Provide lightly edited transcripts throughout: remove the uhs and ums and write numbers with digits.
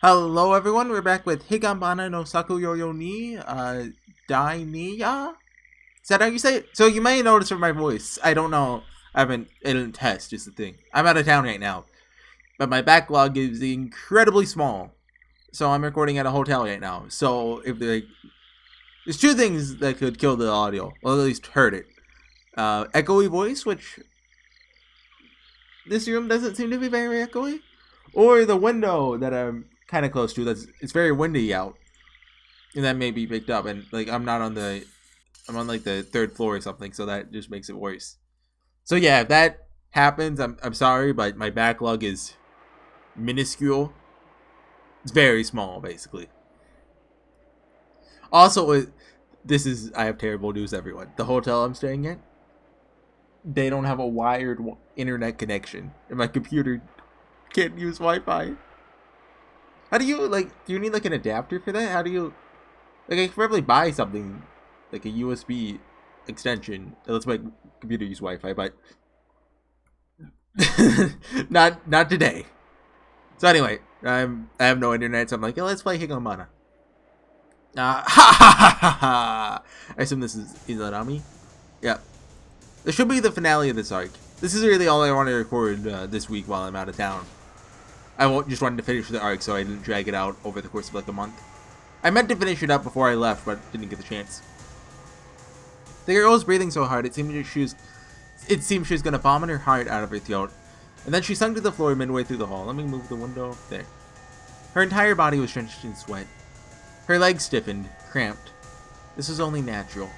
Hello everyone, we're back with Higanbana no Saku ni Dai ni ya? Is that how you say it? So you may notice from my voice, I don't know, I didn't test, is the thing. I'm out of town right now, but my backlog is incredibly small. So I'm recording at a hotel right now. So if there's two things that could kill the audio, or at least hurt it. Echoey voice, which this room doesn't seem to be very echoey. Or the window that I'm kind of close to, it's very windy out. And that may be picked up, and like I'm on like the third floor or something, so that just makes it worse. So yeah, if that happens, I'm sorry, but my backlog is minuscule. It's very small, basically. Also, I have terrible news, everyone. The hotel I'm staying at, they don't have a wired internet connection, and my computer can't use Wi-Fi. How do you, do you need like an adapter for that? How do you, I could probably buy something like a USB extension that lets my computer use Wi-Fi, but not today. So anyway, I have no internet, so I'm like, yeah, let's play Higanbana. Ha ha ha ha ha! I assume this is Izarami. Yeah, this should be the finale of this arc. This is really all I want to record this week while I'm out of town. I just wanted to finish the arc, so I didn't drag it out over the course of like a month. I meant to finish it up before I left, but didn't get the chance. The girl was breathing so hard, it seemed she was gonna vomit her heart out of her throat. And then she sunk to the floor midway through the hall. Let me move the window. There. Her entire body was drenched in sweat. Her legs stiffened, cramped. This was only natural.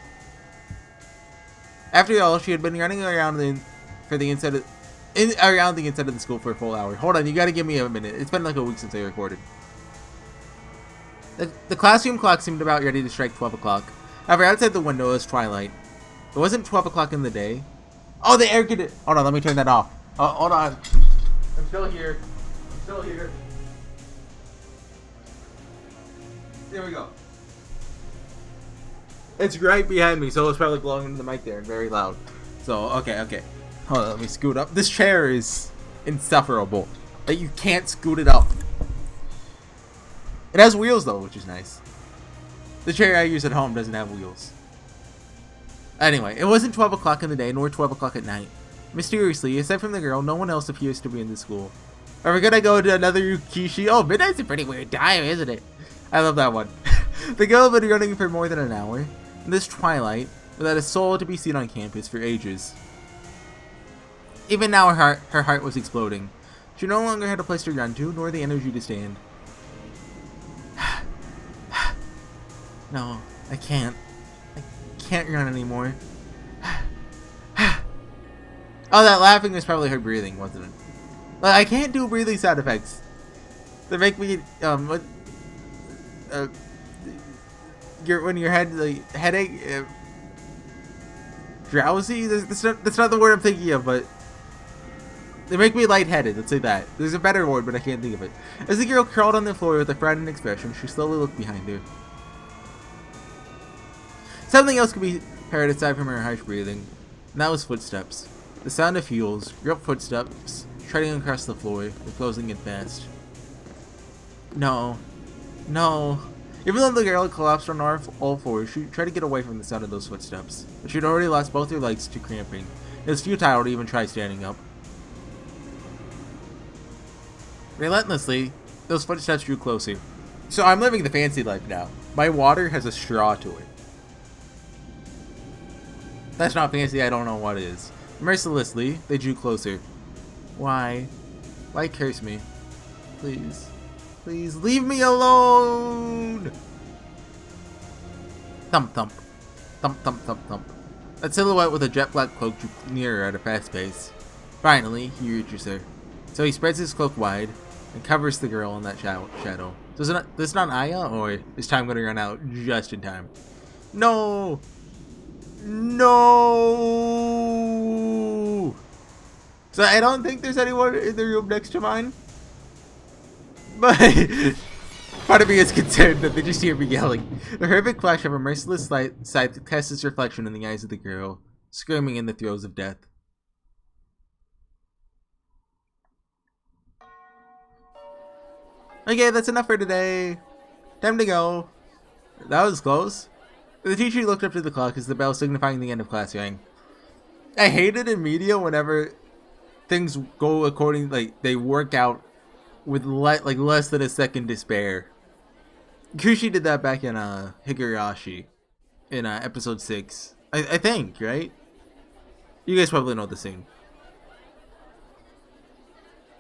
After all, she had been running around the inside of the school for a full hour. Hold on, you gotta give me a minute. It's been like a week since I recorded. The classroom clock seemed about ready to strike 12 o'clock. However, outside the window was twilight. It wasn't 12 o'clock in the day. Oh, the air conditioner. Hold on, let me turn that off. Hold on. I'm still here. There we go. It's right behind me, so it's probably blowing into the mic there and very loud. So, okay. Hold on, let me scoot up. This chair is insufferable. Like, you can't scoot it up. It has wheels, though, which is nice. The chair I use at home doesn't have wheels. Anyway, it wasn't 12 o'clock in the day, nor 12 o'clock at night. Mysteriously, aside from the girl, no one else appears to be in the school. Are we gonna go to another Yukishi? Oh, midnight's a pretty weird time, isn't it? I love that one. The girl had been running for more than an hour, in this twilight, without a soul to be seen on campus for ages. Even now, her heart was exploding. She no longer had a place to run to, nor the energy to stand. No, I can't. I can't run anymore. Oh, that laughing was probably her breathing, wasn't it? I can't do breathing sound effects. They make me, when your head, headache, drowsy? That's not the word I'm thinking of, but they make me lightheaded, let's say that. There's a better word, but I can't think of it. As the girl crawled on the floor with a frightened expression, she slowly looked behind her. Something else could be heard aside from her harsh breathing, and that was footsteps. The sound of heels, groped footsteps, treading across the floor, and closing in fast. No. Even though the girl collapsed on all fours, she tried to get away from the sound of those footsteps, but she'd already lost both her legs to cramping. It was futile to even try standing up. Relentlessly, those footsteps drew closer. So I'm living the fancy life now. My water has a straw to it. That's not fancy, I don't know what is. Mercilessly, they drew closer. Why? Why curse me? Please. Please, leave me alone! Thump thump. Thump thump thump thump. That silhouette with a jet black cloak drew nearer at a fast pace. Finally, he reaches her. So he spreads his cloak wide and covers the girl in that shadow. So is this not Aya, or is time going to run out just in time? No! So I don't think there's anyone in the room next to mine. But part of me is concerned that they just hear me yelling. The horrific flash of a merciless scythe casts its reflection in the eyes of the girl, screaming in the throes of death. Okay, that's enough for today. Time to go. That was close. The teacher looked up to the clock as the bell signifying the end of class rang. I hate it in media whenever things go according, like, they work out with less than a second to spare. Kushi did that back in Higurashi in episode 6. I think, right? You guys probably know the scene.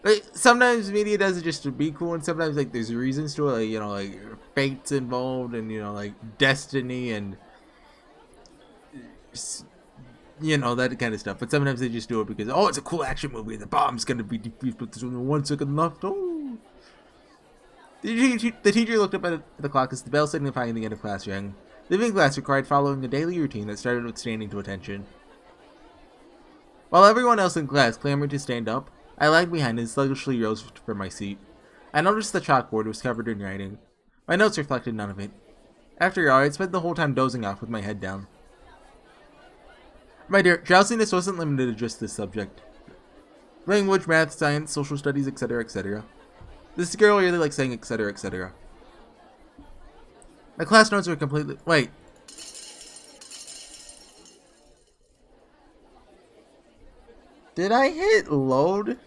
Like, sometimes media does it just to be cool, and sometimes like there's reasons to it, like, you know, like fate's involved, and, you know, like destiny, and, you know, that kind of stuff. But sometimes they just do it because, oh, it's a cool action movie, the bomb's gonna be defused, but there's only 1 second left. Oh. The teacher looked up at the clock as the bell signifying the end of class rang. Leaving class required following a daily routine that started with standing to attention. While everyone else in class clamored to stand up, I lagged behind and sluggishly rose from my seat. I noticed the chalkboard was covered in writing. My notes reflected none of it. After all, I had spent the whole time dozing off with my head down. My dear, drowsiness wasn't limited to just this subject. Language, math, science, social studies, etc., etc. This girl really likes saying etc., etc. My class notes were completely... Wait. Did I hit load?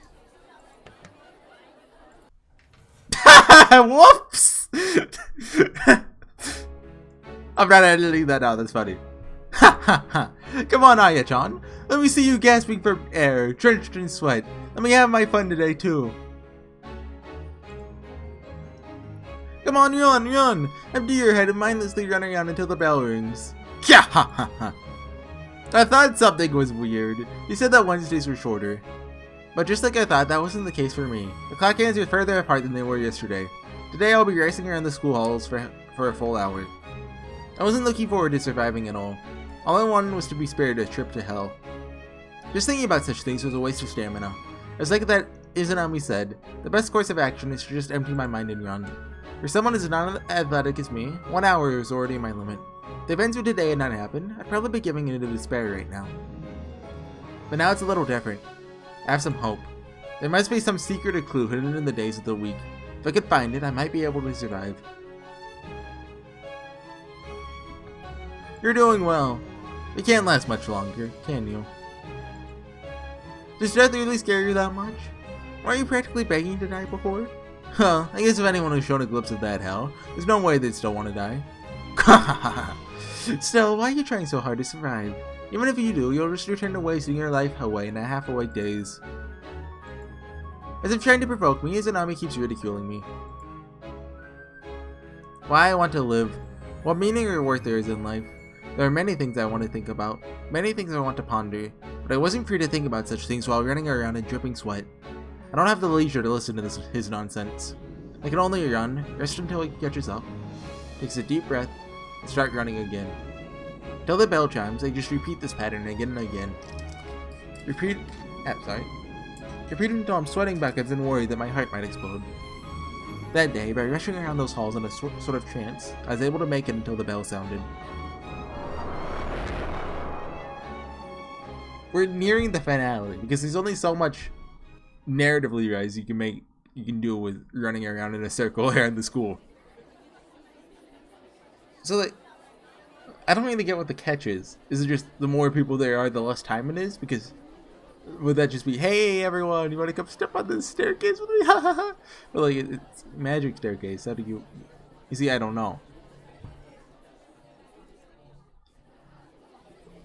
Whoops! I'm not editing that out, that's funny. Ha ha ha. Come on, Aya-chan. Let me see you gasping for air, drenched in sweat. Let me have my fun today, too. Come on, run, run! Empty your head and mindlessly run around until the bell rings. Yeah, ha ha ha. I thought something was weird. You said that Wednesdays were shorter. But just like I thought, that wasn't the case for me. The clock hands are further apart than they were yesterday. Today I'll be racing around the school halls for a full hour. I wasn't looking forward to surviving at all. All I wanted was to be spared a trip to hell. Just thinking about such things was a waste of stamina. It's like that Izanami said, the best course of action is to just empty my mind and run. For someone as non-athletic as me, 1 hour is already my limit. If the events of today had not happened, I'd probably be giving into despair right now. But now it's a little different. I have some hope. There must be some secret clue hidden in the days of the week. If I could find it, I might be able to survive. You're doing well. It can't last much longer, can you? Does death really scare you that much? Weren't you practically begging to die before? Huh, I guess if anyone has shown a glimpse of that hell, there's no way they'd still want to die. Still, why are you trying so hard to survive? Even if you do, you'll just return to wasting your life away in a half-awake daze. As if trying to provoke me, Izanami keeps ridiculing me. Why I want to live. What meaning or worth there is in life. There are many things I want to think about, many things I want to ponder, but I wasn't free to think about such things while running around in dripping sweat. I don't have the leisure to listen to his nonsense. I can only run, rest until he catches up, takes a deep breath, and start running again. Till the bell chimes, I just repeat this pattern again and again. Repeat until I'm sweating buckets and worried that my heart might explode. That day, by rushing around those halls in a sort of trance, I was able to make it until the bell sounded. We're nearing the finale because there's only so much narratively rise you can do with running around in a circle around the school. So like, I don't really get what the catch is. Is it just the more people there are, the less time it is? Because would that just be, hey everyone, you want to come step on this staircase with me? Ha ha ha. But like, it's magic staircase. How do you see? I don't know.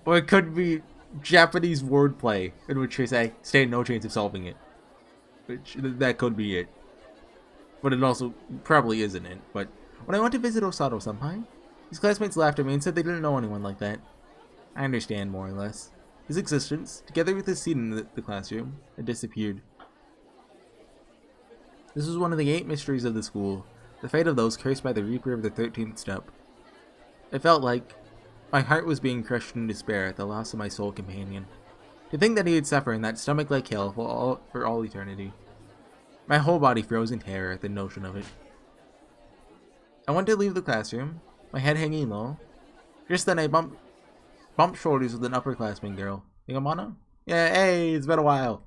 Or it could be Japanese wordplay in which they say, stand no chance of solving it. Which, that could be it. But it also probably isn't it. But when I went to visit Osato Senpai, his classmates laughed at me and said they didn't know anyone like that. I understand more or less. His existence, together with his seat in the classroom, had disappeared. This was one of the 8 mysteries of the school, the fate of those cursed by the Reaper of the 13th step. It felt like my heart was being crushed in despair at the loss of my soul companion. To think that he would suffer in that stomach-like hell for all eternity. My whole body froze in terror at the notion of it. I went to leave the classroom, my head hanging low. Just then I bumped shoulders with an upperclassman girl. Higanbana? Yeah, hey, it's been a while.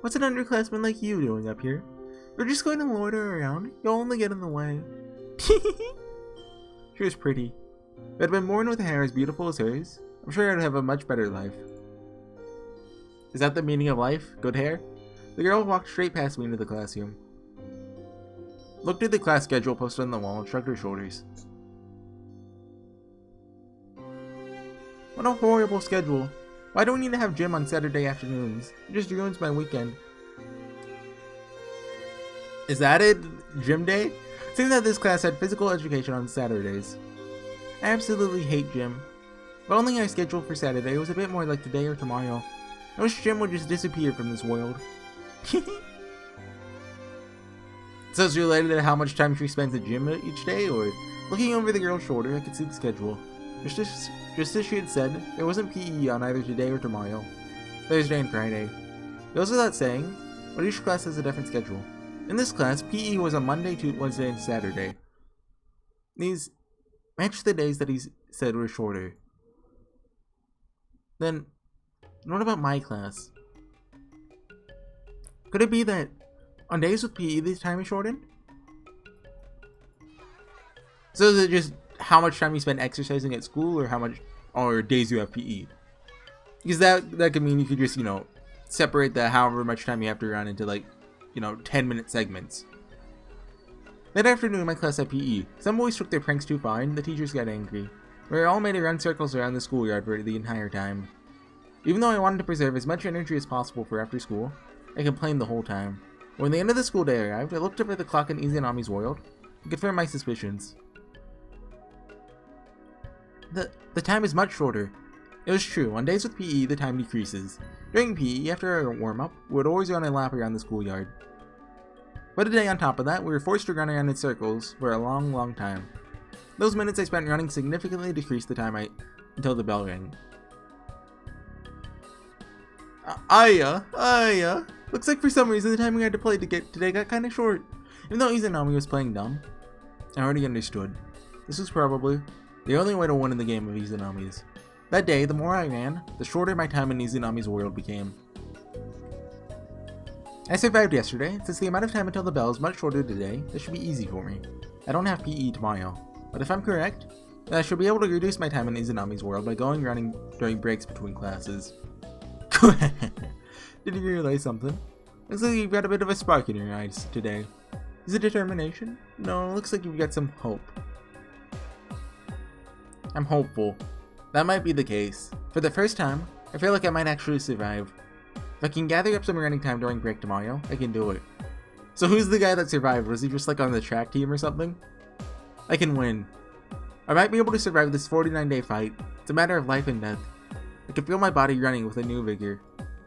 What's an underclassman like you doing up here? We're just going to loiter around. You'll only get in the way. She was pretty. If I'd been born with hair as beautiful as hers, I'm sure I'd have a much better life. Is that the meaning of life? Good hair? The girl walked straight past me into the classroom. Looked at the class schedule posted on the wall and shrugged her shoulders. What a horrible schedule. Why do we need to have gym on Saturday afternoons? It just ruins my weekend. Is that it? Gym day? Seems that this class had physical education on Saturdays. I absolutely hate gym. If only our schedule for Saturday was a bit more like today or tomorrow. I wish gym would just disappear from this world. So it's related to how much time she spends at gym each day, or looking over the girl's shoulder, I could see the schedule. Just as she had said, there wasn't PE on either today or tomorrow, Thursday and Friday. Goes without saying, but each class has a different schedule. In this class, PE was on Monday, Tuesday, Wednesday, and Saturday. These matched the days that he said were shorter. Then, what about my class? Could it be that on days with PE, the time is shortened? So is it just how much time you spend exercising at school, or days you have PE? Because that could mean you could just, separate the however much time you have to run into 10-minute segments. That afternoon, my class had PE. Some boys took their pranks too far, and the teachers got angry. We all made to run circles around the schoolyard for the entire time. Even though I wanted to preserve as much energy as possible for after school, I complained the whole time. When the end of the school day arrived, I looked up at the clock in Izanami's world and confirmed my suspicions. The time is much shorter. It was true, on days with PE, the time decreases. During PE, after our warm-up, we would always run a lap around the schoolyard. But today, on top of that, we were forced to run around in circles for a long, long time. Those minutes I spent running significantly decreased the time until the bell rang. Aya. Looks like for some reason the time we had to play today got kinda short. Even though Izanami was playing dumb, I already understood. This was probably the only way to win in the game of Izanami's. That day, the more I ran, the shorter my time in Izanami's world became. I survived yesterday. Since the amount of time until the bell is much shorter today, this should be easy for me. I don't have PE tomorrow. But if I'm correct, then I should be able to reduce my time in Izanami's world by going running during breaks between classes. Did you realize something? Looks like you've got a bit of a spark in your eyes today. Is it determination? No, looks like you've got some hope. I'm hopeful. That might be the case. For the first time, I feel like I might actually survive. If I can gather up some running time during break tomorrow, I can do it. So who's the guy that survived? Was he just on the track team or something? I can win. I might be able to survive this 49-day fight. It's a matter of life and death. I can feel my body running with a new vigor.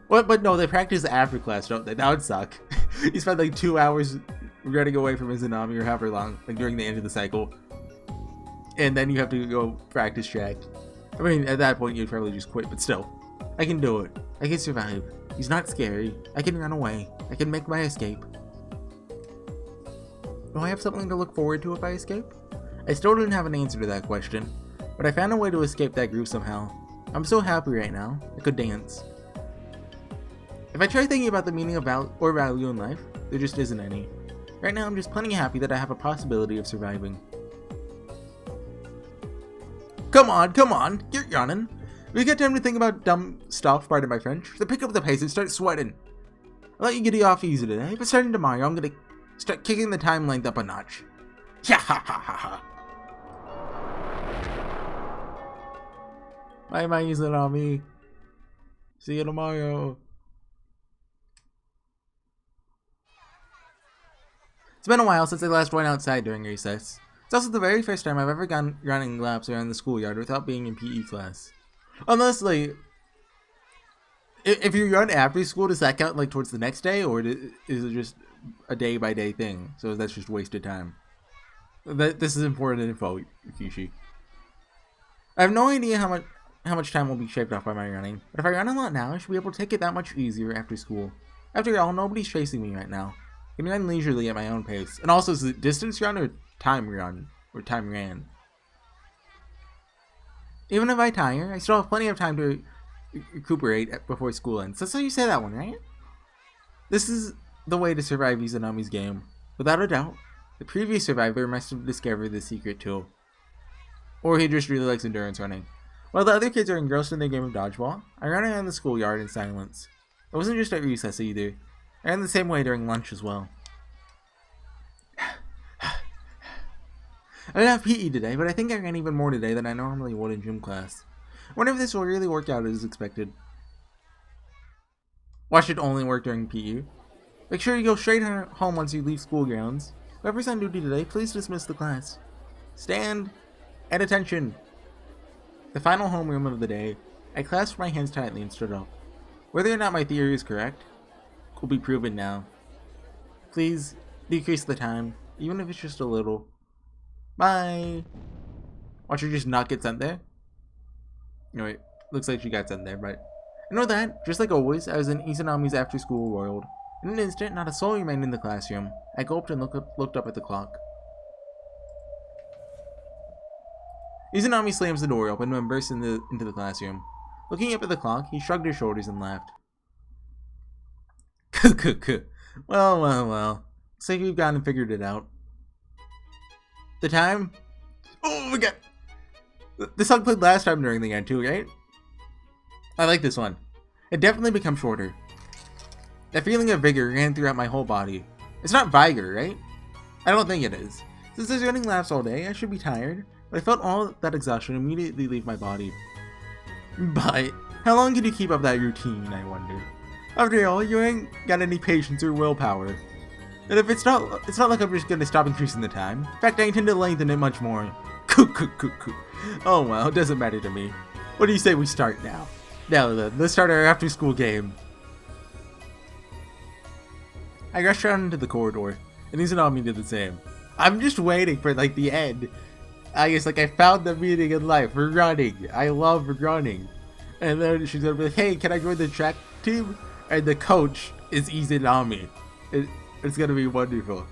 What? But no, they practice after class, don't they? That would suck. You spend 2 hours running away from Izanami or however long, during the end of the cycle. And then you have to go practice track. I mean, at that point, you'd probably just quit, but still. I can do it. I can survive. He's not scary. I can run away. I can make my escape. Do I have something to look forward to if I escape? I still didn't have an answer to that question, but I found a way to escape that gruesome hell. I'm so happy right now, I could dance. If I try thinking about the meaning of value in life, there just isn't any. Right now I'm just plenty happy that I have a possibility of surviving. Come on, get running. If you get time to think about dumb stuff, pardon my French, then pick up the pace and start sweating. I'll let you get off easy today, but starting tomorrow I'm gonna start kicking the time length up a notch. Yeah, ha ha ha ha. Bye bye, Izanami. See you tomorrow. It's been a while since I last went outside during recess. It's also the very first time I've ever gone running laps around the schoolyard without being in PE class. Unless, if you run after school, does that count, towards the next day? Or is it just a day-by-day thing? So that's just wasted time. This is important info, Kishi. I have no idea how much time will be shaved off by my running. But if I run a lot now, I should be able to take it that much easier after school. After all, nobody's chasing me right now. I can run leisurely at my own pace. And also, is it distance run or time run? Or time ran? Even if I tire, I still have plenty of time to recuperate before school ends. That's how you say that one, right? This is the way to survive Izanami's game. Without a doubt, the previous survivor must have discovered the secret too. Or he just really likes endurance running. While the other kids are engrossed in their game of dodgeball, I ran around the schoolyard in silence. It wasn't just at recess either. I ran the same way during lunch as well. I didn't have PE today, but I think I ran even more today than I normally would in gym class. I wonder if this will really work out as expected. Watch it only work during PE. Make sure you go straight home once you leave school grounds. Whoever's on duty today, please dismiss the class. Stand at attention. The final homeroom of the day, I clasped my hands tightly and stood up. Whether or not my theory is correct will be proven now. Please decrease the time, even if it's just a little. Bye. Watch her just not get sent there. No, wait, looks like she got sent there, but I know that, just like always, I was in Izanami's after-school world. In an instant, not a soul remained in the classroom. I gulped and looked up at the clock. Izanami slams the door open and bursts into the classroom. Looking up at the clock, he shrugged his shoulders and laughed. Well. Looks like we've gone and figured it out. The time? Oh my god! This song played last time during the end too, right? I like this one. It definitely becomes shorter. That feeling of vigor ran throughout my whole body. It's not vigor, right? I don't think it is. Since I was running laps all day, I should be tired, but I felt all that exhaustion immediately leave my body. But how long can you keep up that routine, I wonder? After all, you ain't got any patience or willpower. And if it's not like I'm just gonna stop increasing the time. In fact, I intend to lengthen it much more. Oh well, it doesn't matter to me. What do you say we start now? Now then, let's start our after-school game. I rushed out into the corridor, and Izanami did the same. I'm just waiting for, like, the end. I guess, like, I found the meaning in life. We're running. I love running. And then she's gonna be like, hey, can I join the track team? And the coach is Izanami. It's gonna be wonderful.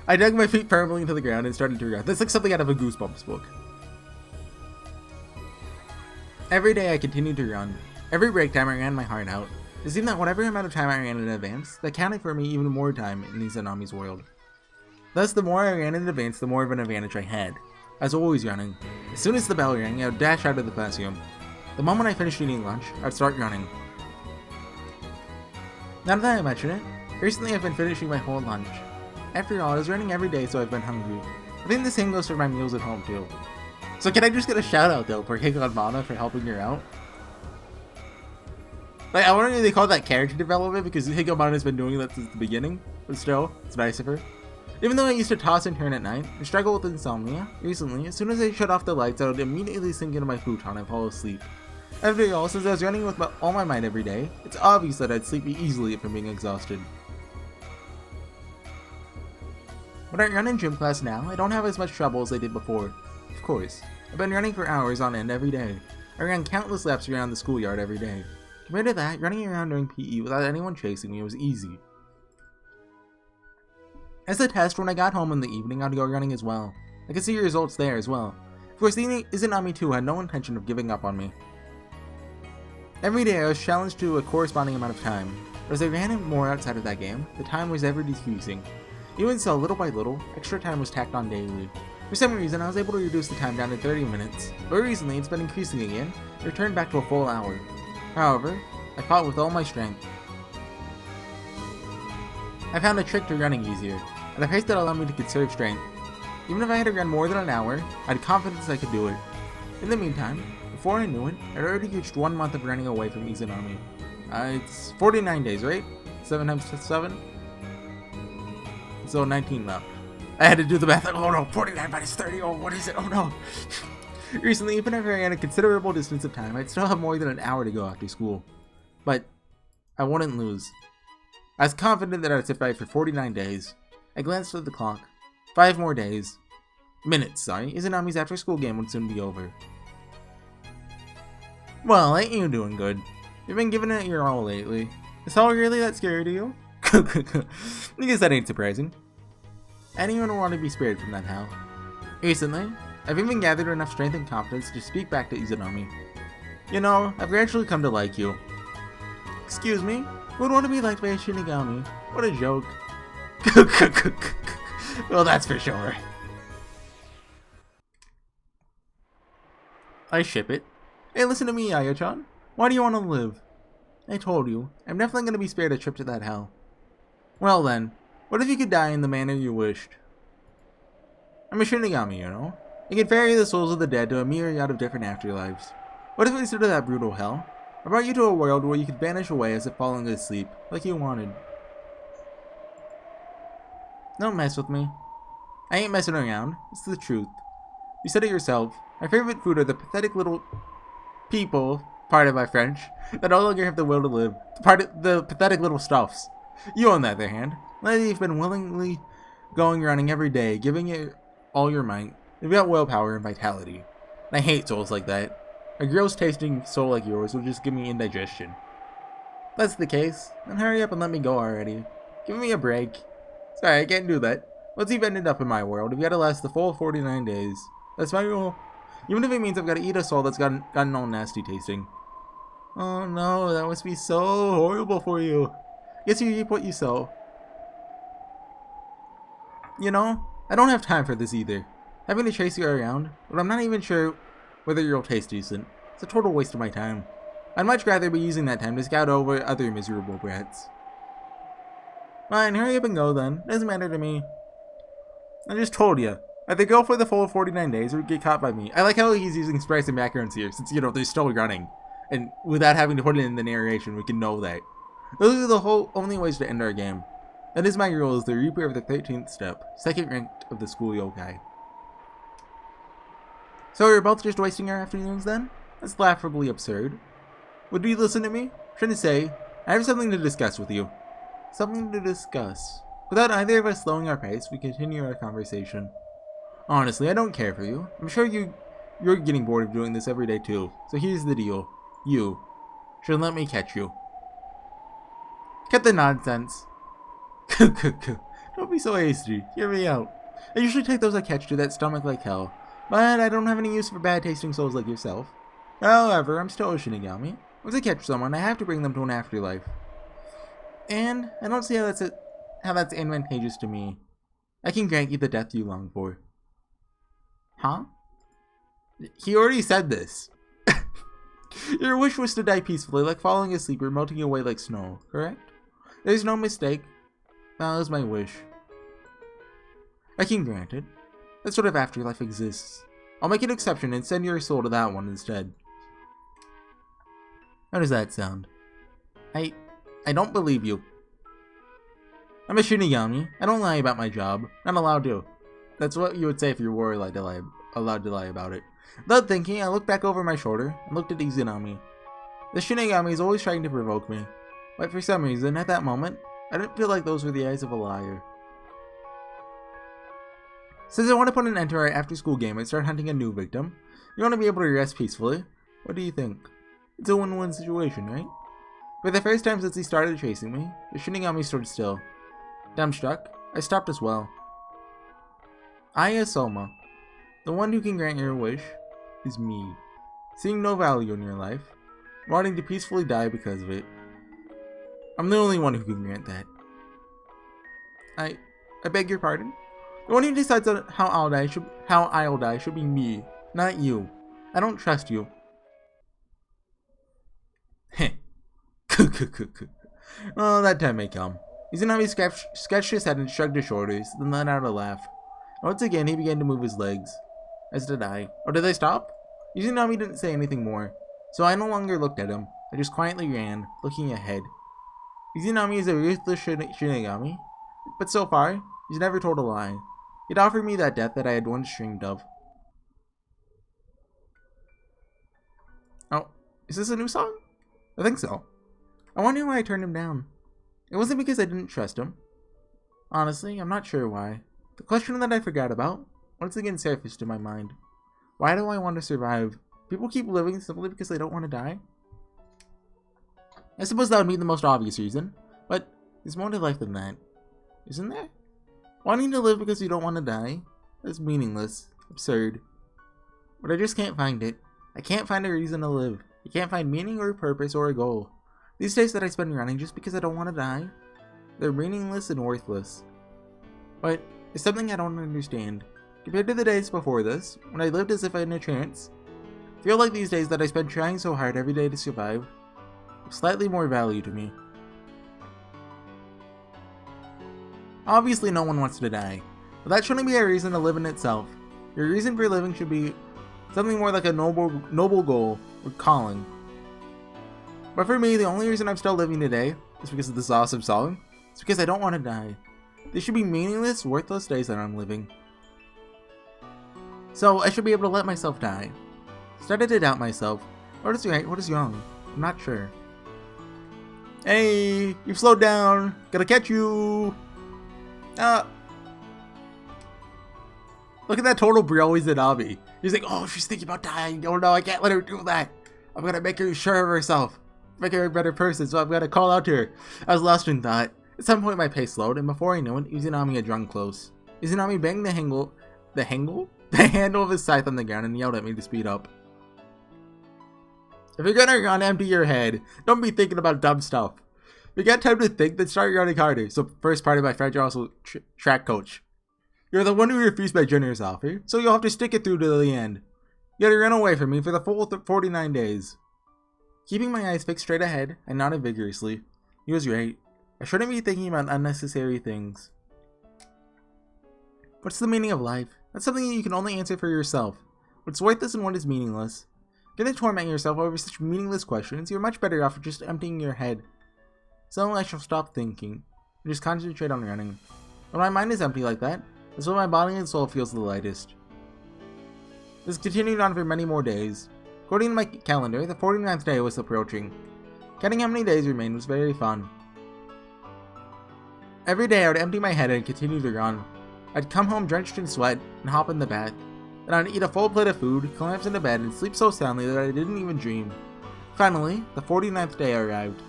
I dug my feet firmly into the ground and started to run. That's like something out of a Goosebumps book. Every day I continued to run. Every break time I ran my heart out. It seemed that whatever amount of time I ran in advance, that counted for me even more time in Izanami's world. Thus, the more I ran in advance, the more of an advantage I had. I was always running. As soon as the bell rang, I would dash out of the classroom. The moment I finished eating lunch, I'd start running. Now that I mention it, recently I've been finishing my whole lunch. After all, I was running every day, so I've been hungry. I think the same goes for my meals at home too. So can I just get a shout out though for Higanbana for helping her out? Like, I wonder if they call that character development because Higanbana's been doing that since the beginning, but still, it's nice of her. Even though I used to toss and turn at night, and struggle with insomnia, recently, as soon as I shut off the lights, I would immediately sink into my futon and fall asleep. After all, since I was running with all my might every day, it's obvious that I'd sleep easily if I'm being exhausted. When I run in gym class now, I don't have as much trouble as I did before. Of course, I've been running for hours on end every day. I ran countless laps around the schoolyard every day. Compared to that, running around during PE without anyone chasing me was easy. As a test, when I got home in the evening, I'd go running as well. I could see results there as well. Of course, Izanami too had no intention of giving up on me. Every day I was challenged to a corresponding amount of time, but as I ran more outside of that game, the time was ever decreasing. Even so, little by little, extra time was tacked on daily. For some reason, I was able to reduce the time down to 30 minutes, but recently it's been increasing again, and returned back to a full hour. However, I fought with all my strength. I found a trick to running easier, and a pace that allowed me to conserve strength. Even if I had to run more than an hour, I had confidence I could do it. In the meantime, before I knew it, I'd already reached 1 month of running away from Izanami. It's 49 days, right? 7 times 7? So 19 left. I had to do the math. Oh no, 49 minus 30. Oh, what is it? Oh no. Recently, even if I ran a considerable distance of time, I'd still have more than an hour to go after school. But I wouldn't lose. I was confident that I'd survive for 49 days. I glanced at the clock. 5 more days. Minutes, sorry. Izanami's after school game would soon be over. Well, ain't you doing good? You've been giving it your all lately. Is all really that scary to you? I guess that ain't surprising. Anyone would want to be spared from that hell. Recently, I've even gathered enough strength and confidence to speak back to Izanami. You know, I've gradually come to like you. Excuse me? Who would want to be liked by a Shinigami? What a joke. Well, that's for sure. I ship it. Hey, listen to me, Aya-chan. Why do you want to live? I told you, I'm definitely going to be spared a trip to that hell. Well then, what if you could die in the manner you wished? I'm a Shinigami, you know? I could ferry the souls of the dead to a myriad of different afterlives. What if instead of that brutal hell, I brought you to a world where you could vanish away as if falling asleep, like you wanted? Don't mess with me. I ain't messing around. It's the truth. You said it yourself. My favorite food are the pathetic little people, pardon my French, that no longer have the will to live. The pathetic little stuffs. You, on the other hand, lately you've been willingly running every day, giving it all your might. You've got willpower and vitality. And I hate souls like that. A gross tasting soul like yours will just give me indigestion. If that's the case, then hurry up and let me go already. Give me a break. Sorry, I can't do that. Once you've ended up in my world, you've got to last the full 49 days. That's my rule. Even if it means I've got to eat a soul that's gotten all nasty tasting. Oh no, that must be so horrible for you. Guess you eat what you sow. You know, I don't have time for this either. Having to chase you around, but I'm not even sure whether you'll taste decent. It's a total waste of my time. I'd much rather be using that time to scout over other miserable brats. Fine, hurry up and go then. Doesn't matter to me. I just told you. Either go for the full 49 days or get caught by me. I like how he's using sprites and backgrounds here, since, you know, they're still running. And without having to put it in the narration, we can know that. Those are the only ways to end our game. That is my rule as the Reaper of the 13th step, second ranked of the school yokai. So we're both just wasting our afternoons then? That's laughably absurd. Would you listen to me? I'm trying to say, I have something to discuss with you. Something to discuss. Without either of us slowing our pace, we continue our conversation. Honestly, I don't care for you. I'm sure you're getting bored of doing this every day too. So here's the deal. You should let me catch you. Cut the nonsense. Don't be so hasty. Hear me out. I usually take those I catch to that stomach like hell. But I don't have any use for bad tasting souls like yourself. However, I'm still a Shinigami. Once I catch someone, I have to bring them to an afterlife. And I don't see how that's advantageous to me. I can grant you the death you long for. Huh? He already said this. Your wish was to die peacefully, like falling asleep or melting away like snow, correct? There's no mistake. That was my wish. I can grant it. That sort of afterlife exists. I'll make an exception and send your soul to that one instead. How does that sound? I don't believe you. I'm a Shinigami. I don't lie about my job. Not allowed to. That's what you would say if you were allowed to lie about it. Without thinking, I looked back over my shoulder and looked at Izanami. The Shinigami is always trying to provoke me. But for some reason, at that moment, I didn't feel like those were the eyes of a liar. Since I want to put an end to our after-school game and start hunting a new victim, you want to be able to rest peacefully. What do you think? It's a win-win situation, right? For the first time since he started chasing me, the Shinigami stood still. Dumbstruck, I stopped as well. Aya Soma, the one who can grant your wish, is me. Seeing no value in your life, wanting to peacefully die because of it. I'm the only one who can grant that. I beg your pardon? The one who decides on how I'll die should be me, not you. I don't trust you. Heh. Well, that time may come. Izanami scratched his head and shrugged his shoulders, then let out a laugh. Once again, he began to move his legs. As did I. Oh, did they stop? Izanami didn't say anything more, so I no longer looked at him. I just quietly ran, looking ahead. Izanami is a ruthless Shinigami, but so far, he's never told a lie. He'd offered me that death that I had once dreamed of. Oh, is this a new song? I think so. I wonder why I turned him down. It wasn't because I didn't trust him. Honestly, I'm not sure why. The question that I forgot about once again surfaced in my mind. Why do I want to survive? People keep living simply because they don't want to die? I suppose that would be the most obvious reason, but there's more to life than that. Isn't there? Wanting to live because you don't want to die? That's meaningless. Absurd. But I just can't find it. I can't find a reason to live. I can't find meaning or purpose or a goal. These days that I spend running just because I don't want to die? They're meaningless and worthless. But it's something I don't understand. Compared to the days before this, when I lived as if in a trance, I feel like these days that I spend trying so hard every day to survive have slightly more value to me. Obviously no one wants to die, but that shouldn't be a reason to live in itself. Your reason for living should be something more like a noble goal or calling. But for me, the only reason I'm still living today is because of this awesome song. It's because I don't want to die. They should be meaningless, worthless days that I'm living. So I should be able to let myself die. Started to doubt myself. What is right? What is wrong? I'm not sure. Hey, you've slowed down. Gotta catch you. Look at that total bro Izanami. He's like, oh, she's thinking about dying. Oh no, I can't let her do that. I'm gonna make her sure of herself. Make her a better person, so I'm gonna call out to her. I was lost in thought. At some point my pace slowed, and before I knew it, Izanami had drawn close. Izanami banged the handle of his scythe on the ground and yelled at me to speed up. If you're gonna run, empty your head. Don't be thinking about dumb stuff. If you got time to think, then start running harder. So first part of my friend, you're also track coach. You're the one who refused my generous offer, so you'll have to stick it through to the end. You gotta run away from me for the full 49 days. Keeping my eyes fixed straight ahead, I nodded vigorously. He was right. I shouldn't be thinking about unnecessary things. What's the meaning of life? That's something that you can only answer for yourself. What's worthless and what is meaningless? If you're gonna torment yourself over such meaningless questions, you're much better off just emptying your head. So I shall stop thinking, and just concentrate on running. When my mind is empty like that, that's when my body and soul feels the lightest. This continued on for many more days. According to my calendar, the 49th day was approaching. Counting how many days remained was very fun. Every day I would empty my head and continue to run. I'd come home drenched in sweat and hop in the bath. Then I'd eat a full plate of food, collapse into bed, and sleep so soundly that I didn't even dream. Finally, the 49th day arrived.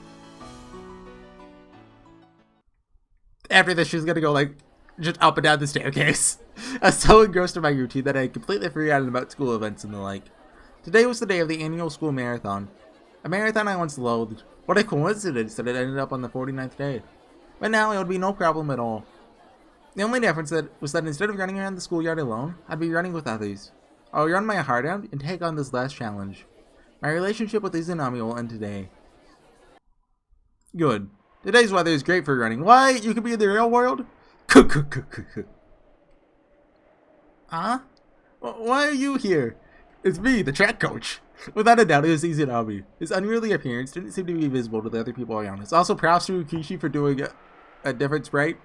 After this, she's gonna go like, just up and down the staircase. I was so engrossed in my routine that I had completely forgotten about school events and the like. Today was the day of the annual school marathon. A marathon I once loathed. What a coincidence that it ended up on the 49th day. But now it would be no problem at all. The only difference was that instead of running around the schoolyard alone, I'd be running with others. I'll run my heart out and take on this last challenge. My relationship with Izanami will end today. Good. Today's weather is great for running. Why? You could be in the real world? Huh? Why are you here? It's me, the track coach. Without a doubt, it was Izanami. His unruly appearance didn't seem to be visible to the other people around us. Also, props to Kishi for doing a different sprite.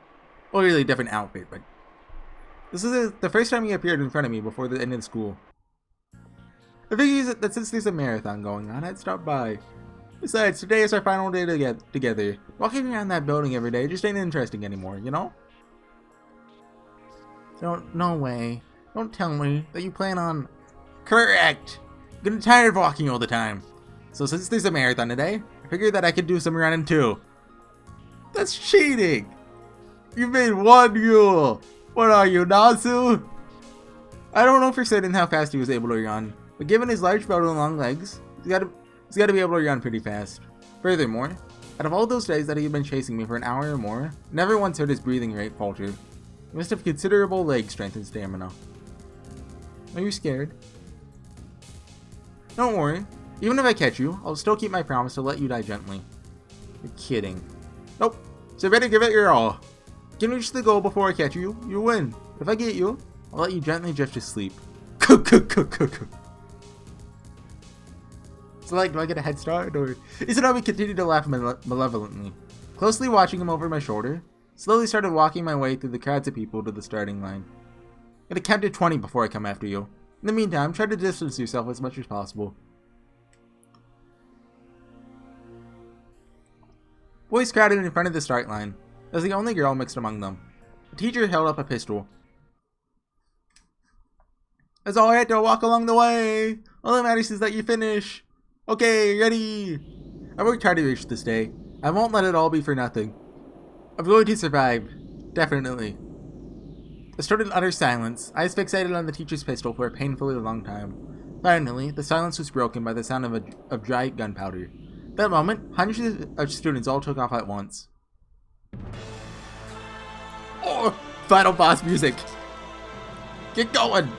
Well, really a different outfit, but... This is the first time he appeared in front of me before the end of school. I figured that since there's a marathon going on, I'd stop by. Besides, today is our final day together. Walking around that building every day just ain't interesting anymore, you know? No way. Don't tell me that you plan on... Correct! I'm getting tired of walking all the time. So since there's a marathon today, I figured that I could do some running too. That's cheating! You made one mule! What are you, Nasu? I don't know for certain how fast he was able to run, but given his large build and long legs, he's got to be able to run pretty fast. Furthermore, out of all those days that he had been chasing me for an hour or more, never once heard his breathing rate falter. He must have considerable leg strength and stamina. Are you scared? Don't worry. Even if I catch you, I'll still keep my promise to let you die gently. You're kidding. Nope. So better give it your all. Can you reach the goal before I catch you, you win. If I get you, I'll let you gently drift to sleep. So like, do I get a head start, or is it how we continue to laugh malevolently? Closely watching him over my shoulder, slowly started walking my way through the crowds of people to the starting line. I'm gonna count to 20 before I come after you. In the meantime, try to distance yourself as much as possible. Boys crowded in front of the start line. I was the only girl mixed among them. The teacher held up a pistol. It's alright to walk along the way. All that matters is that you finish. Okay, ready. I worked hard to reach this day. I won't let it all be for nothing. I'm going to survive. Definitely. I stood in utter silence, eyes fixated on the teacher's pistol for a painfully long time. Finally, the silence was broken by the sound of dry gunpowder. At that moment, hundreds of students all took off at once. Oh, final boss music. Get going.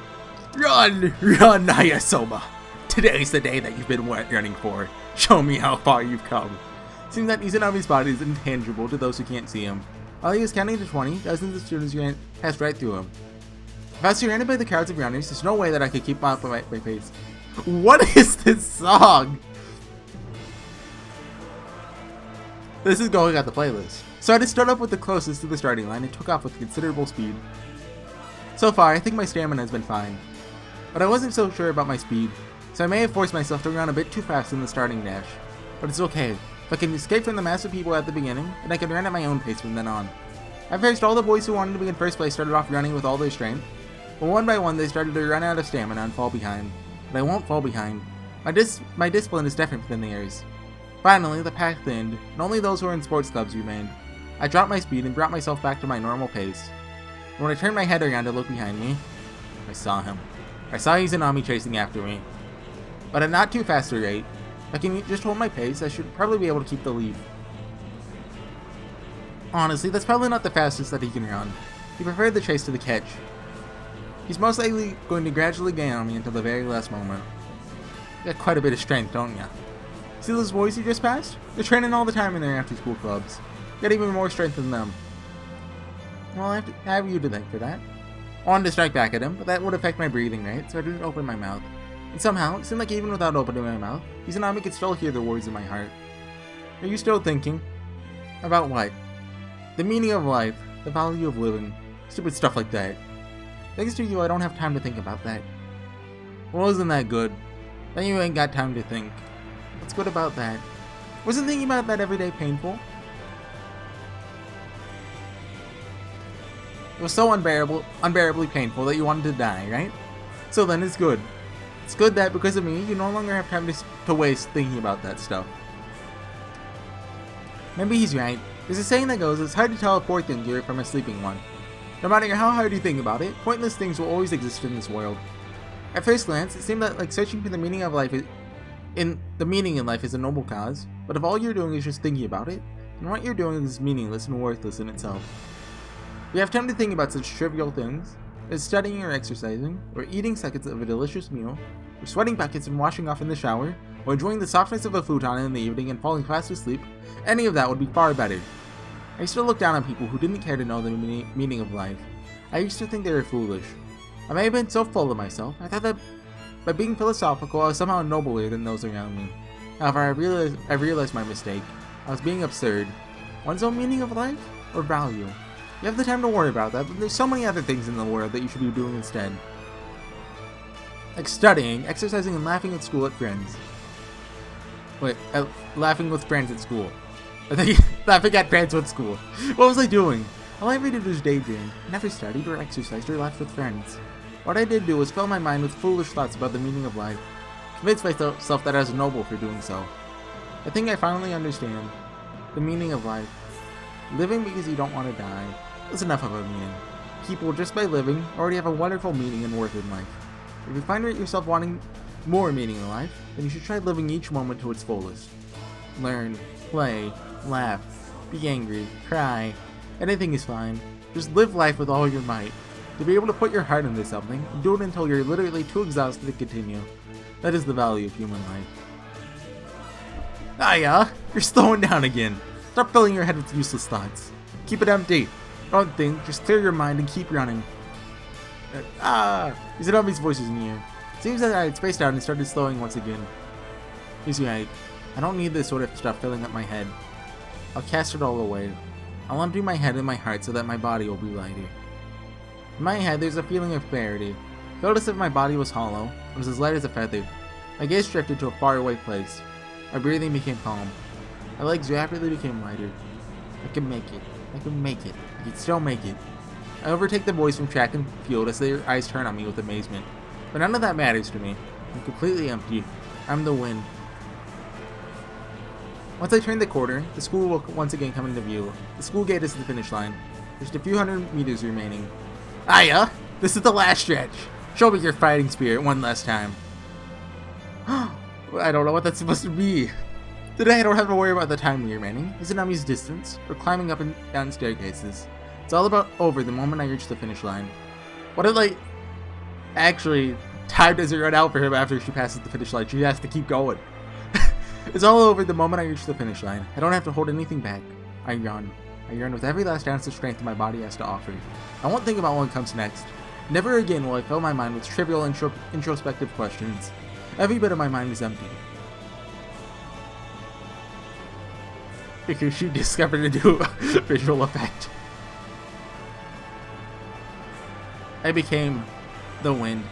Run, run, Hayasoma. Today's the day that you've been running for. Show me how far you've come. Seems that Izanami's body is intangible to those who can't see him. While he was counting to 20, dozens of students passed right through him. If I was surrounded by the crowds of runners, there's no way that I could keep up with my pace. What is this song? This is going on the playlist. So I just stood up with the closest to the starting line and took off with considerable speed. So far, I think my stamina has been fine. But I wasn't so sure about my speed, so I may have forced myself to run a bit too fast in the starting dash. But it's okay. If I can escape from the mass of people at the beginning, then I can run at my own pace from then on. At first, all the boys who wanted to be in first place started off running with all their strength, but one by one they started to run out of stamina and fall behind. But I won't fall behind. My discipline is different than theirs. Finally, the pack thinned, and only those who were in sports clubs remained. I dropped my speed and brought myself back to my normal pace. And when I turned my head around to look behind me, I saw him. I saw Izanami chasing after me. But at not too fast a rate. If I can just hold my pace, I should probably be able to keep the lead. Honestly, that's probably not the fastest that he can run. He preferred the chase to the catch. He's most likely going to gradually gain on me until the very last moment. You got quite a bit of strength, don't ya? See those boys you just passed? They're training all the time in their after-school clubs. You got even more strength than them. Well, I have you to thank for that. I wanted to strike back at him, but that would affect my breathing rate, so I didn't open my mouth. And somehow, it seemed like even without opening my mouth, Izanami could still hear the words in my heart. Are you still thinking? About what? The meaning of life, the value of living, stupid stuff like that. Thanks to you, I don't have time to think about that. Well, isn't that good? Then you ain't got time to think. What's good about that? Wasn't thinking about that every day painful? It was so unbearably painful that you wanted to die, right? So then it's good. It's good that because of me, you no longer have time to waste thinking about that stuff. Maybe he's right. There's a saying that goes, it's hard to tell a poor thinker from a sleeping one. No matter how hard you think about it, pointless things will always exist in this world. At first glance, it seemed that like searching for the meaning of life is a noble cause, but if all you're doing is just thinking about it, then what you're doing is meaningless and worthless in itself. We have time to think about such trivial things as studying or exercising, or eating seconds of a delicious meal, or sweating buckets and washing off in the shower, or enjoying the softness of a futon in the evening and falling fast asleep. Any of that would be far better. I used to look down on people who didn't care to know the meaning of life. I used to think they were foolish. I may have been so full of myself, I thought that by being philosophical I was somehow nobler than those around me. However, I realized my mistake. I was being absurd. One's own meaning of life? Or value? You have the time to worry about that, but there's so many other things in the world that you should be doing instead. Like studying, exercising, and laughing at school at friends. Wait, laughing with friends at school. I think laughing at friends at school. What was I doing? All I ever did was daydream. I never studied or exercised or laughed with friends. What I did do was fill my mind with foolish thoughts about the meaning of life. Convince myself that I was noble for doing so. I think I finally understand the meaning of life. Living because you don't want to die. That's enough of a meaning. People, just by living, already have a wonderful meaning and worth in life. If you find yourself wanting more meaning in life, then you should try living each moment to its fullest. Learn, play, laugh, be angry, cry. Anything is fine. Just live life with all your might. To be able to put your heart into something, and do it until you're literally too exhausted to continue. That is the value of human life. Ah yeah, you're slowing down again. Stop filling your head with useless thoughts. Keep it empty. Don't think, just clear your mind and keep running. Izanami's voice is near. Seems that I had spaced out and started slowing once again. He's right. I don't need this sort of stuff filling up my head. I'll cast it all away. I'll empty my head and my heart so that my body will be lighter. In my head, there's a feeling of clarity. I felt as if my body was hollow, and was as light as a feather. My gaze drifted to a faraway place. My breathing became calm. My legs rapidly became lighter. I can make it. I can make it. I can still make it. I overtake the boys from track and field as their eyes turn on me with amazement. But none of that matters to me. I'm completely empty. I'm the wind. Once I turn the corner, the school will once again come into view. The school gate is the finish line. There's a few hundred meters remaining. Aya! This is the last stretch! Show me your fighting spirit one last time. I don't know what that's supposed to be. Today I don't have to worry about the time remaining, Izanami's distance, or climbing up and down staircases. It's all about over the moment I reach the finish line. What if, like, actually, time doesn't run out for him after she passes the finish line. She has to keep going. It's all over the moment I reach the finish line. I don't have to hold anything back. I run. I yearn with every last ounce of strength my body has to offer. I won't think about what comes next. Never again will I fill my mind with trivial introspective questions. Every bit of my mind is empty. Because she discovered a new visual effect. I became the wind.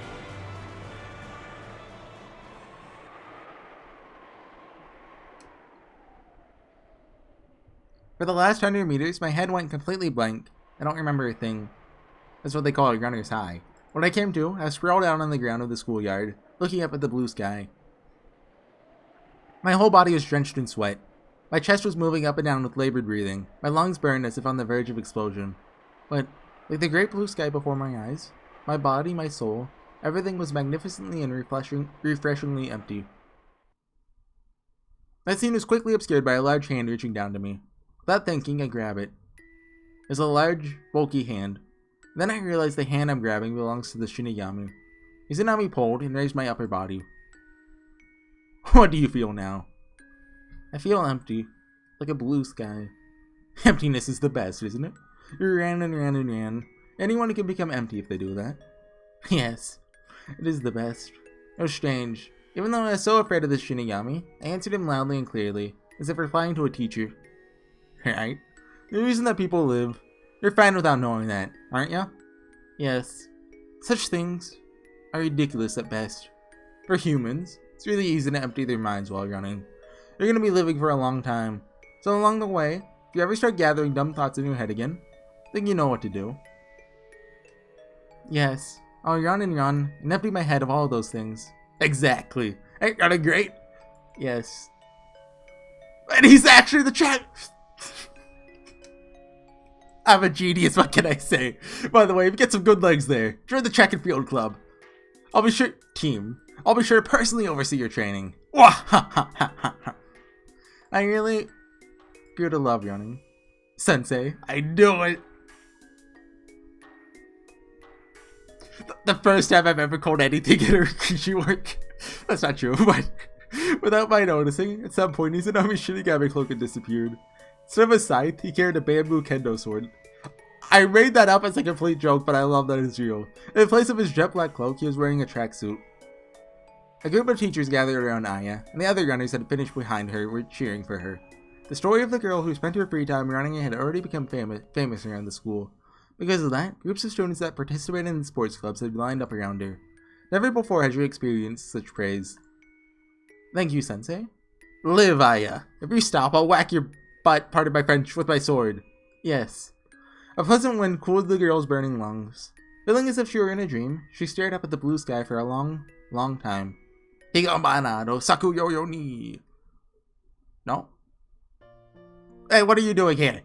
For the last 100 meters, my head went completely blank. I don't remember a thing. That's what they call a runner's high. When I came to, I sprawled out on the ground of the schoolyard, looking up at the blue sky. My whole body was drenched in sweat. My chest was moving up and down with labored breathing. My lungs burned as if on the verge of explosion. But, like the great blue sky before my eyes, my body, my soul, everything was magnificently and refreshingly empty. That scene was quickly obscured by a large hand reaching down to me. Without thinking, I grab it. It's a large, bulky hand. Then I realize the hand I'm grabbing belongs to the Shinigami. Izanami pulled and raised my upper body. What do you feel now? I feel empty, like a blue sky. Emptiness is the best, isn't it? You ran and ran and ran. Anyone can become empty if they do that. Yes, it is the best. It was strange. Even though I was so afraid of this Shinigami, I answered him loudly and clearly, as if replying to a teacher. Right? The reason that people live, you're fine without knowing that, aren't you? Yes. Such things are ridiculous at best. For humans, it's really easy to empty their minds while running. You're gonna be living for a long time. So along the way, if you ever start gathering dumb thoughts in your head again, then you know what to do. Yes, I'll run and empty my head of all those things. Exactly. Ain't running great? Yes. And he's actually the track. I'm a genius, what can I say? By the way, if you get some good legs there, join the track and field club. I'll be sure to personally oversee your training. I really grew to love running. Sensei, I knew it. The first time I've ever called anything in a Rikishi work. That's not true, but without my noticing, at some point Izanami's Shinigami cloak had disappeared. Instead of a scythe, he carried a bamboo kendo sword. I made that up as a complete joke, but I love that it's real. In place of his jet black cloak, he was wearing a tracksuit. A group of teachers gathered around Aya, and the other runners that had finished behind her were cheering for her. The story of the girl who spent her free time running had already become famous around the school. Because of that, groups of students that participated in sports clubs had lined up around her. Never before had she experienced such praise. Thank you, Sensei. Live, Aya. If you stop, I'll whack your butt, pardon my French, with my sword. Yes. A pleasant wind cooled the girl's burning lungs. Feeling as if she were in a dream, she stared up at the blue sky for a long, long time. Higanbana no Saku ni. No? Hey, what are you doing here?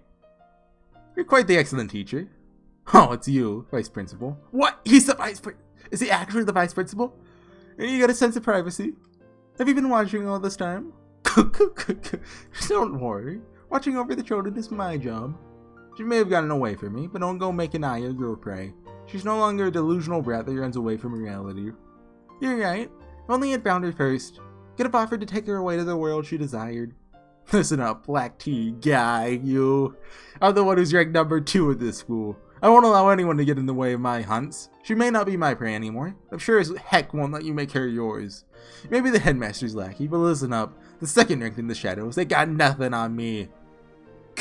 You're quite the excellent teacher. Oh, it's you, Vice Principal. What? He's the Vice Principal? Is he actually the Vice Principal? And you got a sense of privacy? Have you been watching all this time? Don't worry. Watching over the children is my job. She may have gotten away from me, but don't go making Aya your prey. She's no longer a delusional brat that runs away from reality. You're right. If only had found her first. Could have offered to take her away to the world she desired. Listen up, black tea guy, you. I'm the one who's ranked number 2 at this school. I won't allow anyone to get in the way of my hunts. She may not be my prey anymore. I'm sure as heck won't let you make her yours. Maybe the headmaster's lackey, but listen up. The second ranked in the shadows, they got nothing on me.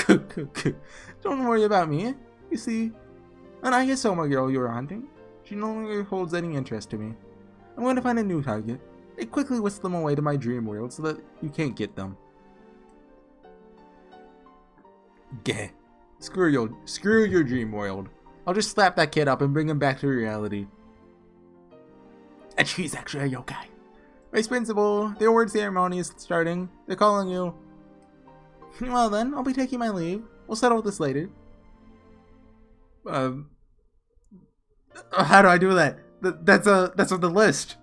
Don't worry about me. You see, an Ayasoma girl you were hunting, she no longer holds any interest to me. I'm going to find a new target. I quickly whisk them away to my dream world so that you can't get them. Gah. Screw your dream world. I'll just slap that kid up and bring him back to reality. And she's actually a yokai. Vice Principal, the award ceremony is starting. They're calling you. Well then, I'll be taking my leave. We'll settle this later. How do I do that? That's on the list.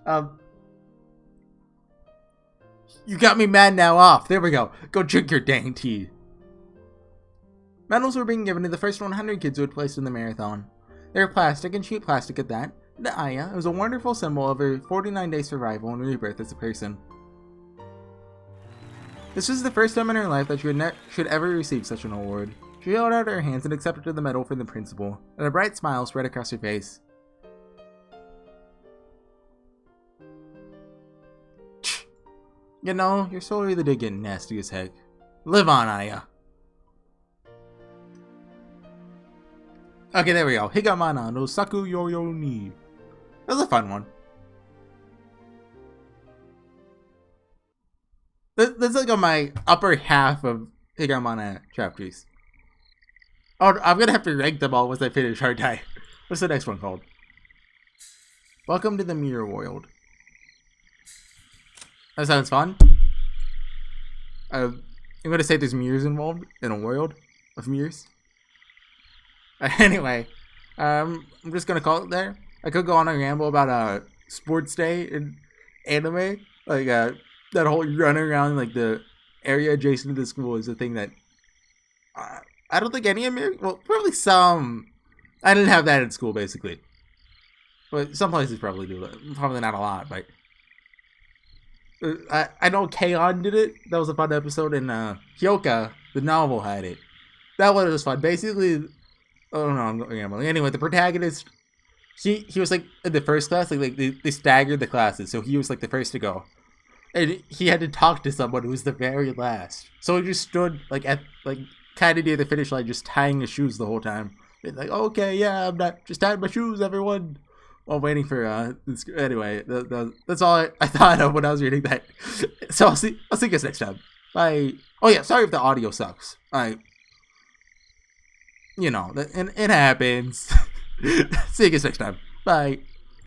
You got me mad now off. There we go. Go drink your dang tea. Medals were being given to the first 100 kids who had placed in the marathon. They were plastic and cheap plastic at that. To Aya, it was a wonderful symbol of her 49-day survival and rebirth as a person. This was the first time in her life that she should ever receive such an award. She held out her hands and accepted the medal from the principal, and a bright smile spread across her face. You know, your soul really did get nasty as heck. Live on, Aya. Okay, there we go. Higanbana no Saku Yoru ni. That was a fun one. That's like on my upper half of Higanbana chapters. Oh, I'm gonna have to rank them all once I finish Hard Die. What's the next one called? Welcome to the Mirror World. That sounds fun. I'm gonna say there's mirrors involved in a world of mirrors. Anyway, I'm just gonna call it there. I could go on a ramble about sports day in anime, like that whole run around like the area adjacent to the school is a thing that I don't think any American, well, probably some. I didn't have that in school basically, but some places probably do. Probably not a lot, but I know K-On! Did it. That was a fun episode, and Hyoka, the novel, had it. That one was fun. Basically, oh no, I'm gambling. Anyway, the protagonist, he was like in the first class, like they staggered the classes, so he was like the first to go, and he had to talk to someone who was the very last. So he just stood like at like kind of near the finish line, just tying his shoes the whole time. And like, okay, yeah, I'm not just tying my shoes, everyone. While waiting for this. Anyway, that's all I thought of when I was reading that. So I'll see you guys next time. Bye. Oh yeah, sorry if the audio sucks. You know, it happens. See you guys next time. Bye.